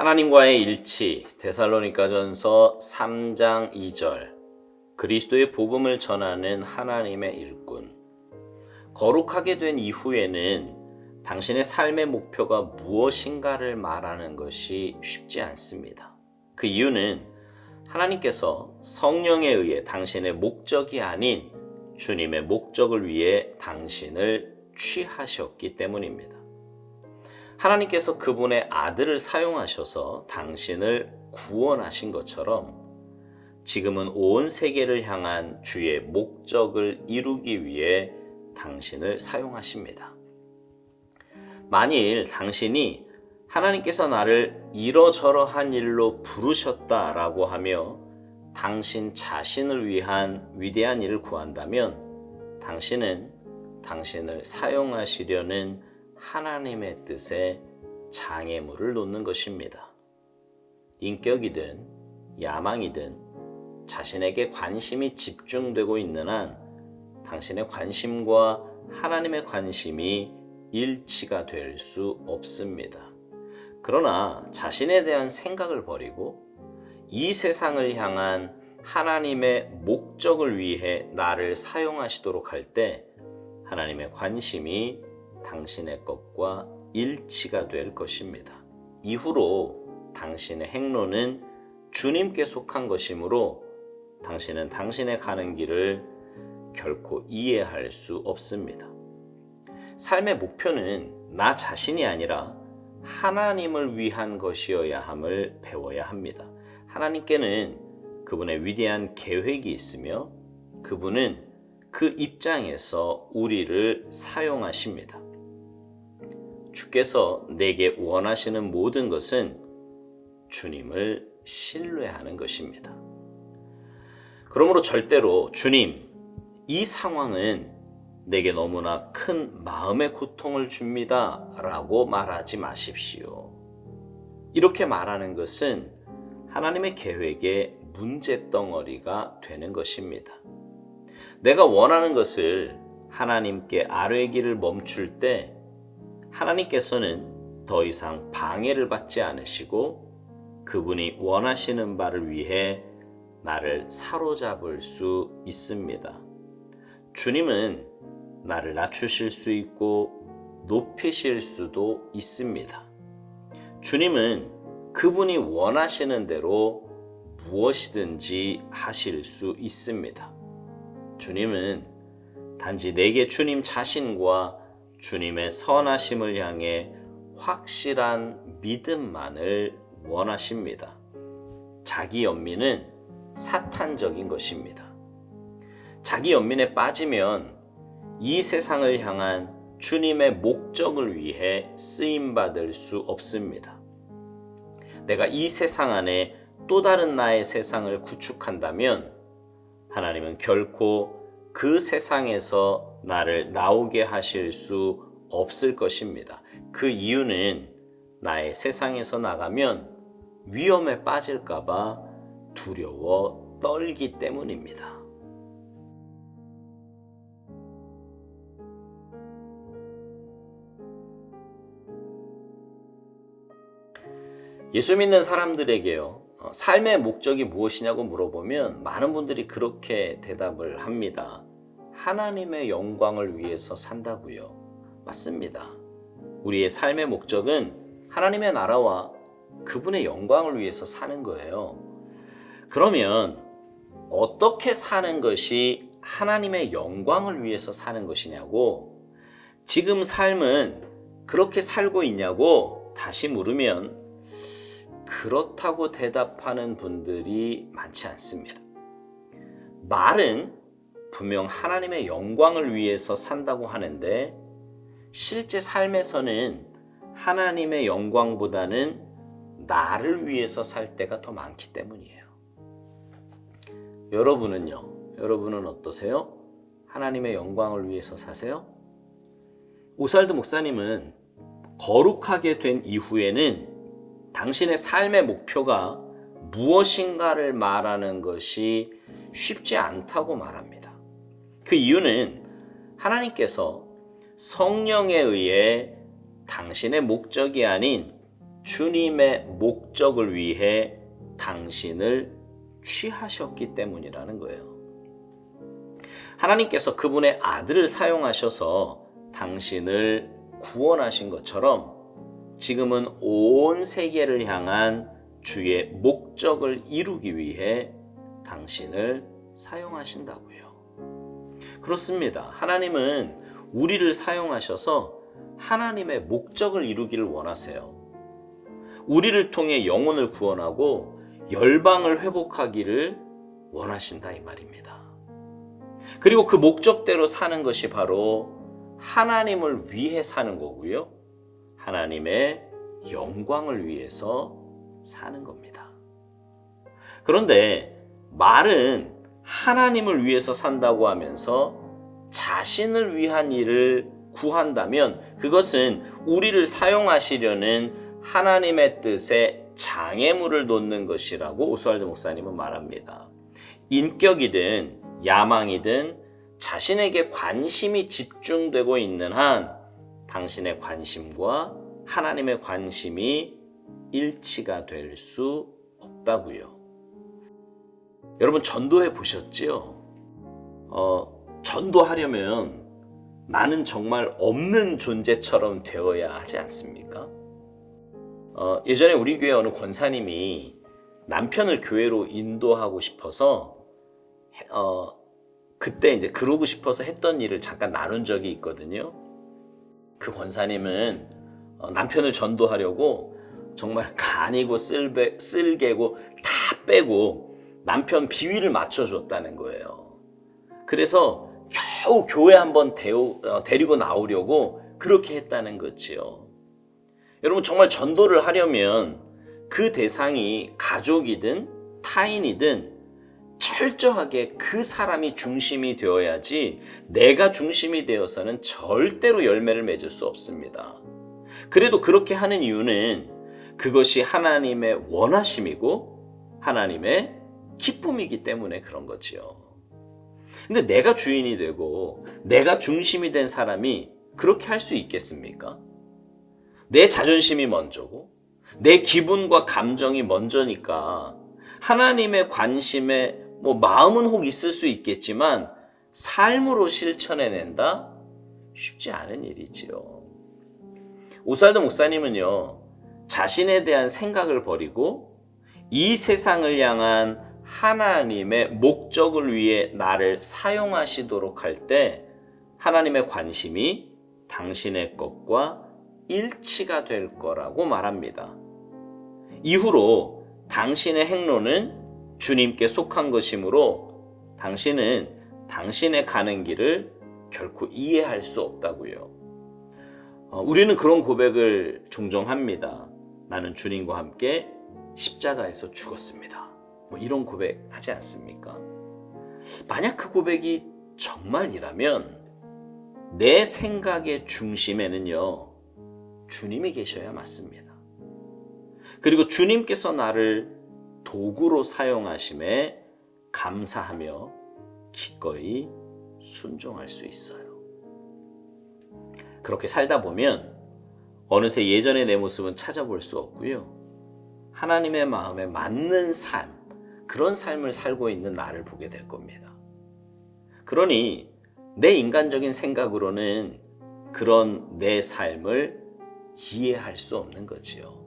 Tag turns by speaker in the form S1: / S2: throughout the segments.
S1: 하나님과의 일치, 데살로니가전서 3장 2절. 그리스도의 복음을 전하는 하나님의 일꾼. 거룩하게 된 이후에는 당신의 삶의 목표가 무엇인가를 말하는 것이 쉽지 않습니다. 그 이유는 하나님께서 성령에 의해 당신의 목적이 아닌 주님의 목적을 위해 당신을 취하셨기 때문입니다. 하나님께서 그분의 아들을 사용하셔서 당신을 구원하신 것처럼 지금은 온 세계를 향한 주의 목적을 이루기 위해 당신을 사용하십니다. 만일 당신이 하나님께서 나를 이러저러한 일로 부르셨다라고 하며 당신 자신을 위한 위대한 일을 구한다면 당신은 당신을 사용하시려는 하나님의 뜻에 장애물을 놓는 것입니다. 인격이든 야망이든 자신에게 관심이 집중되고 있는 한 당신의 관심과 하나님의 관심이 일치가 될 수 없습니다. 그러나 자신에 대한 생각을 버리고 이 세상을 향한 하나님의 목적을 위해 나를 사용하시도록 할 때 하나님의 관심이 당신의 것과 일치가 될 것입니다. 이후로 당신의 행로는 주님께 속한 것이므로 당신은 당신의 가는 길을 결코 이해할 수 없습니다. 삶의 목표는 나 자신이 아니라 하나님을 위한 것이어야 함을 배워야 합니다. 하나님께는 그분의 위대한 계획이 있으며 그분은 그 입장에서 우리를 사용하십니다. 주께서 내게 원하시는 모든 것은 주님을 신뢰하는 것입니다. 그러므로 절대로 주님, 이 상황은 내게 너무나 큰 마음의 고통을 줍니다 라고 말하지 마십시오. 이렇게 말하는 것은 하나님의 계획의 문제덩어리가 되는 것입니다. 내가 원하는 것을 하나님께 아뢰기를 멈출 때 하나님께서는 더 이상 방해를 받지 않으시고 그분이 원하시는 바를 위해 나를 사로잡을 수 있습니다. 주님은 나를 낮추실 수 있고 높이실 수도 있습니다. 주님은 그분이 원하시는 대로 무엇이든지 하실 수 있습니다. 주님은 단지 내게 주님 자신과 주님의 선하심을 향해 확실한 믿음만을 원하십니다. 자기 연민은 사탄적인 것입니다. 자기 연민에 빠지면 이 세상을 향한 주님의 목적을 위해 쓰임받을 수 없습니다. 내가 이 세상 안에 또 다른 나의 세상을 구축한다면 하나님은 결코 그 세상에서 나를 나오게 하실 수 없을 것입니다. 그 이유는 나의 세상에서 나가면 위험에 빠질까 봐 두려워 떨기 때문입니다. 예수 믿는 사람들에게요, 삶의 목적이 무엇이냐고 물어보면 많은 분들이 그렇게 대답을 합니다. 하나님의 영광을 위해서 산다고요. 맞습니다. 우리의 삶의 목적은 하나님의 나라와 그분의 영광을 위해서 사는 거예요. 그러면 어떻게 사는 것이 하나님의 영광을 위해서 사는 것이냐고, 지금 삶은 그렇게 살고 있냐고 다시 물으면 그렇다고 대답하는 분들이 많지 않습니다. 말은 분명 하나님의 영광을 위해서 산다고 하는데 실제 삶에서는 하나님의 영광보다는 나를 위해서 살 때가 더 많기 때문이에요. 여러분은요? 여러분은 어떠세요? 하나님의 영광을 위해서 사세요? 오살드 목사님은 거룩하게 된 이후에는 당신의 삶의 목표가 무엇인가를 말하는 것이 쉽지 않다고 말합니다. 그 이유는 하나님께서 성령에 의해 당신의 목적이 아닌 주님의 목적을 위해 당신을 취하셨기 때문이라는 거예요. 하나님께서 그분의 아들을 사용하셔서 당신을 구원하신 것처럼 지금은 온 세계를 향한 주의 목적을 이루기 위해 당신을 사용하신다고요. 그렇습니다. 하나님은 우리를 사용하셔서 하나님의 목적을 이루기를 원하세요. 우리를 통해 영혼을 구원하고 열방을 회복하기를 원하신다 이 말입니다. 그리고 그 목적대로 사는 것이 바로 하나님을 위해 사는 거고요. 하나님의 영광을 위해서 사는 겁니다. 그런데 말은 하나님을 위해서 산다고 하면서 자신을 위한 일을 구한다면 그것은 우리를 사용하시려는 하나님의 뜻에 장애물을 놓는 것이라고 오스왈드 목사님은 말합니다. 인격이든 야망이든 자신에게 관심이 집중되고 있는 한 당신의 관심과 하나님의 관심이 일치가 될 수 없다고요. 여러분 전도해 보셨지요? 전도하려면 나는 정말 없는 존재처럼 되어야 하지 않습니까? 예전에 우리 교회 어느 권사님이 남편을 교회로 인도하고 싶어서 그때 이제 그러고 싶어서 했던 일을 잠깐 나눈 적이 있거든요. 그 권사님은 남편을 전도하려고 정말 간이고 쓸개고 다 빼고 남편 비위를 맞춰줬다는 거예요. 그래서 겨우 교회 한번 데리고 나오려고 그렇게 했다는 거지요. 여러분 정말 전도를 하려면 그 대상이 가족이든 타인이든 철저하게 그 사람이 중심이 되어야지 내가 중심이 되어서는 절대로 열매를 맺을 수 없습니다. 그래도 그렇게 하는 이유는 그것이 하나님의 원하심이고 하나님의 기쁨이기 때문에 그런 거지요. 근데 내가 주인이 되고 내가 중심이 된 사람이 그렇게 할 수 있겠습니까? 내 자존심이 먼저고 내 기분과 감정이 먼저니까 하나님의 관심에 마음은 혹 있을 수 있겠지만 삶으로 실천해낸다? 쉽지 않은 일이지요. 오스왈드 목사님은요, 자신에 대한 생각을 버리고 이 세상을 향한 하나님의 목적을 위해 나를 사용하시도록 할 때 하나님의 관심이 당신의 것과 일치가 될 거라고 말합니다. 이후로 당신의 행로는 주님께 속한 것이므로 당신은 당신의 가는 길을 결코 이해할 수 없다고요. 우리는 그런 고백을 종종 합니다. 나는 주님과 함께 십자가에서 죽었습니다. 이런 고백 하지 않습니까? 만약 그 고백이 정말이라면 내 생각의 중심에는요, 주님이 계셔야 맞습니다. 그리고 주님께서 나를 도구로 사용하심에 감사하며 기꺼이 순종할 수 있어요. 그렇게 살다 보면 어느새 예전의 내 모습은 찾아볼 수 없고요. 하나님의 마음에 맞는 삶, 그런 삶을 살고 있는 나를 보게 될 겁니다. 그러니 내 인간적인 생각으로는 그런 내 삶을 이해할 수 없는 거지요.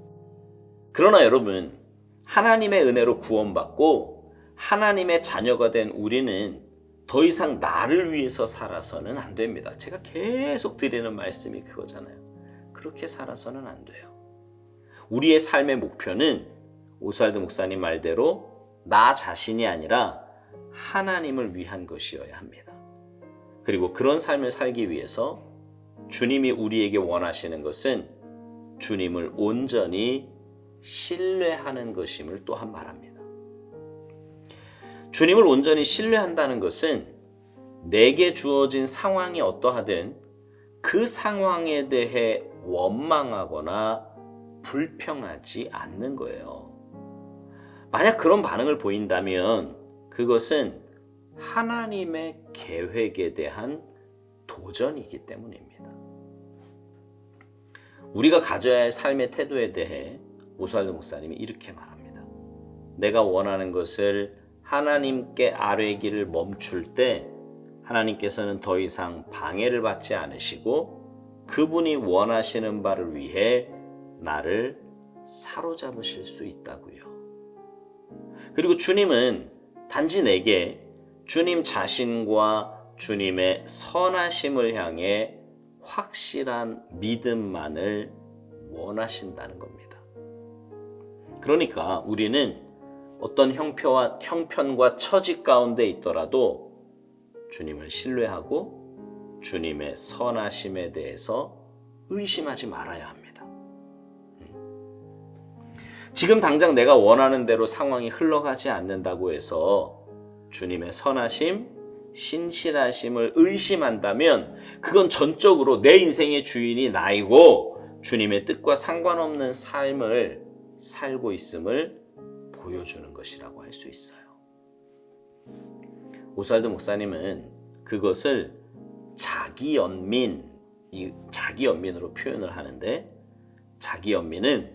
S1: 그러나 여러분, 하나님의 은혜로 구원받고 하나님의 자녀가 된 우리는 더 이상 나를 위해서 살아서는 안 됩니다. 제가 계속 드리는 말씀이 그거잖아요. 그렇게 살아서는 안 돼요. 우리의 삶의 목표는 오스왈드 목사님 말대로 나 자신이 아니라 하나님을 위한 것이어야 합니다. 그리고 그런 삶을 살기 위해서 주님이 우리에게 원하시는 것은 주님을 온전히 신뢰하는 것임을 또한 말합니다. 주님을 온전히 신뢰한다는 것은 내게 주어진 상황이 어떠하든 그 상황에 대해 원망하거나 불평하지 않는 거예요. 만약 그런 반응을 보인다면 그것은 하나님의 계획에 대한 도전이기 때문입니다. 우리가 가져야 할 삶의 태도에 대해 오스왈드 목사님이 이렇게 말합니다. 내가 원하는 것을 하나님께 아뢰기를 멈출 때 하나님께서는 더 이상 방해를 받지 않으시고 그분이 원하시는 바를 위해 나를 사로잡으실 수 있다고요. 그리고 주님은 단지 내게 주님 자신과 주님의 선하심을 향해 확실한 믿음만을 원하신다는 겁니다. 그러니까 우리는 어떤 형편과 처지 가운데 있더라도 주님을 신뢰하고 주님의 선하심에 대해서 의심하지 말아야 합니다. 지금 당장 내가 원하는 대로 상황이 흘러가지 않는다고 해서 주님의 선하심, 신실하심을 의심한다면 그건 전적으로 내 인생의 주인이 나이고 주님의 뜻과 상관없는 삶을 살고 있음을 보여주는 것이라고 할 수 있어요. 오스왈드 목사님은 그것을 자기 연민으로 표현을 하는데 자기 연민은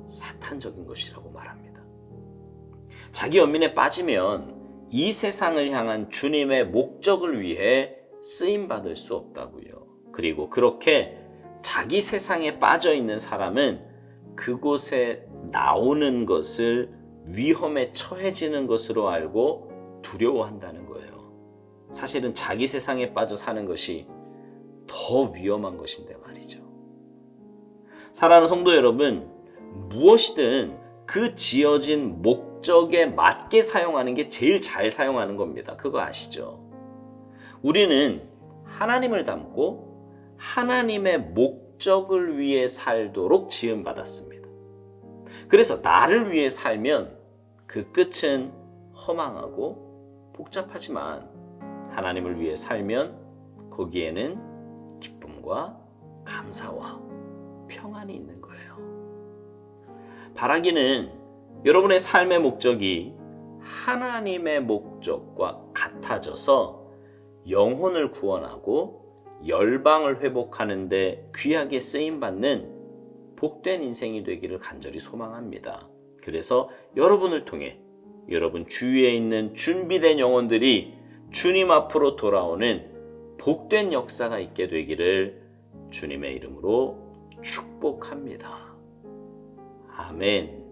S1: 사탄적인 것이라고 말합니다. 자기 연민에 빠지면 이 세상을 향한 주님의 목적을 위해 쓰임받을 수 없다고요. 그리고 그렇게 자기 세상에 빠져 있는 사람은 그곳에 나오는 것을 위험에 처해지는 것으로 알고 두려워한다는 거예요. 사실은 자기 세상에 빠져 사는 것이 더 위험한 것인데 말이죠. 사랑하는 성도 여러분, 무엇이든 그 지어진 목적에 맞게 사용하는 게 제일 잘 사용하는 겁니다. 그거 아시죠? 우리는 하나님을 닮고 하나님의 목적을 위해 살도록 지음받았습니다. 그래서 나를 위해 살면 그 끝은 허망하고 복잡하지만 하나님을 위해 살면 거기에는 기쁨과 감사와 평안이 있는 거예요. 바라기는 여러분의 삶의 목적이 하나님의 목적과 같아져서 영혼을 구원하고 열방을 회복하는 데 귀하게 쓰임받는 복된 인생이 되기를 간절히 소망합니다. 그래서 여러분을 통해 여러분 주위에 있는 준비된 영혼들이 주님 앞으로 돌아오는 복된 역사가 있게 되기를 주님의 이름으로 축복합니다. 아멘.